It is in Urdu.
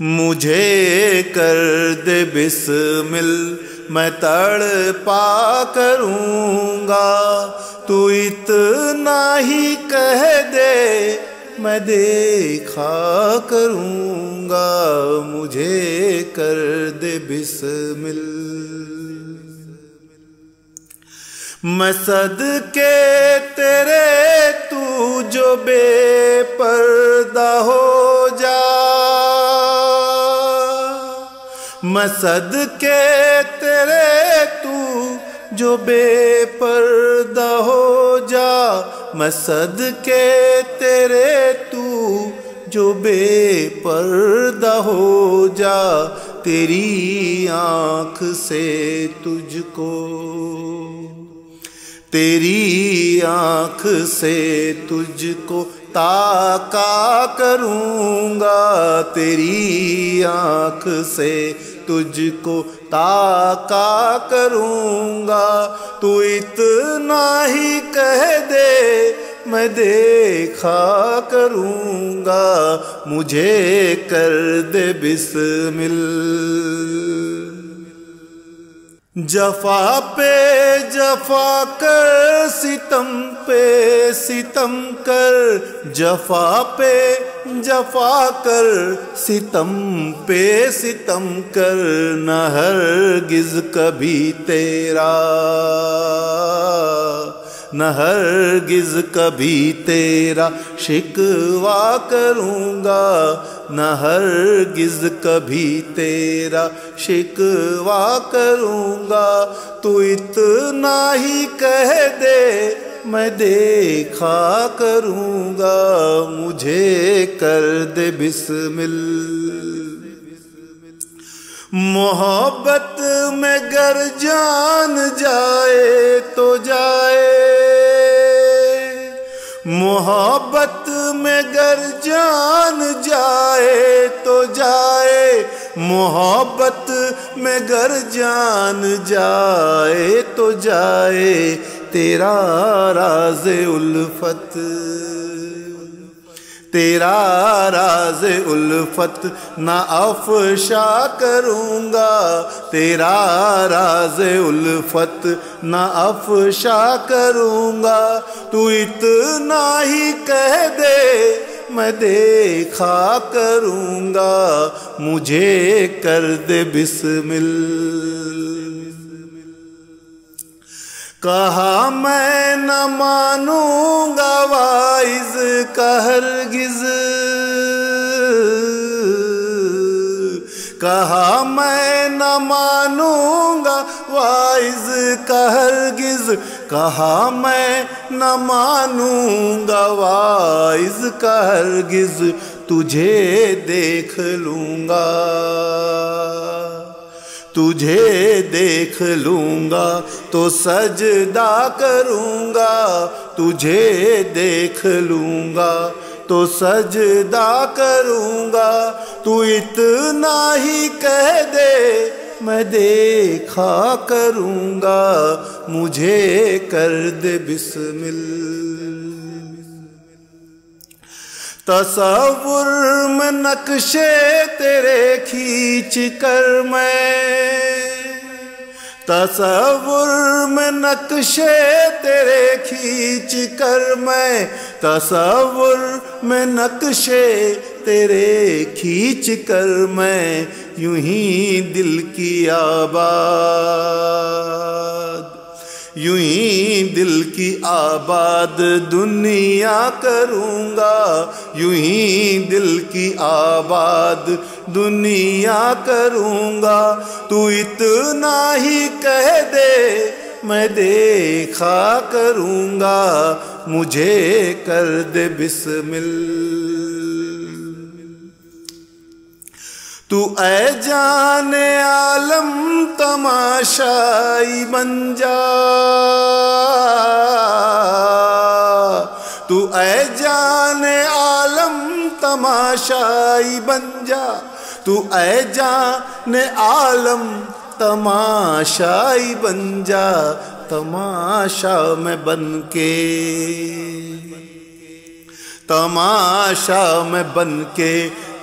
مجھے کر دے بسمل میں تڑپا کروں گا، تو اتنا ہی کہہ دے میں دیکھا کروں گا، مجھے کر دے بسمل۔ میں صدقے تیرے تو جو بے پردہ ہو جا، میں صدقے تیرے تو جو بے پردہ ہو جا، میں صدقے تیرے تو جو بے پردہ ہو جا، تیری آنکھ سے تجھ کو، تیری آنکھ سے تجھ کو تاکا کروں گا، تیری آنکھ سے تجھ کو تاکا کروں گا، تو اتنا ہی کہہ دے میں دیکھا کروں گا، مجھے کر دے بسمل۔ جفا پہ جفا کر ستم پہ ستم کر، جفا پہ جفا کر ستم پہ ستم کر، نہ ہرگز کبھی تیرا، نہ ہرگز کبھی تیرا شکوہ کروں گا، نہ ہرگز کبھی تیرا شکوہ کروں گا، تو اتنا ہی کہہ دے میں دیکھا کروں گا، مجھے کر دے بسمل۔ محبت میں گر جان جائے تو جائے، محبت میں گر جان جائے تو جائے، محبت میں گر جان جائے تو جائے، تیرا راز الفت، تیرا راز الفت نہ افشا کروں گا، تیرا راز الفت نہ افشا کروں گا، تو اتنا ہی کہہ دے میں دیکھا کروں گا، مجھے کر دے بسمل۔ کہا میں نہ مانوں گا واعظ کا ہرگز، کہا میں نہ مانوں گا واعظ کا ہرگز، کہا میں نہ مانوں گا واعظ کا ہرگز، تجھے دیکھ لوں گا، تجھے دیکھ لوں گا تو سجدہ کروں گا، تجھے دیکھ لوں گا تو سجدہ کروں گا، تو اتنا ہی کہہ دے میں دیکھا کروں گا، مجھے کر دے بسمل۔ تصور میں نقشے تیرے کھینچ کر میں، تصور میں نقشے تیرے کھینچ کر میں، تصور میں نقشے تیرے کھینچ کر میں، یوں ہی دل کی آباد، یوں ہی دل کی آباد دنیا کروں گا، یوں ہی دل کی آباد دنیا کروں گا، تو اتنا ہی کہہ دے میں دیکھا کروں گا، مجھے کر دے بسمل۔ تو اے جان عالم تماشائی بن جا، تو اے جان عالم تماشائی بن جا، تو اے جان عالم تماشائی بن جا، تماشا میں بن کے، تماشا میں بن کے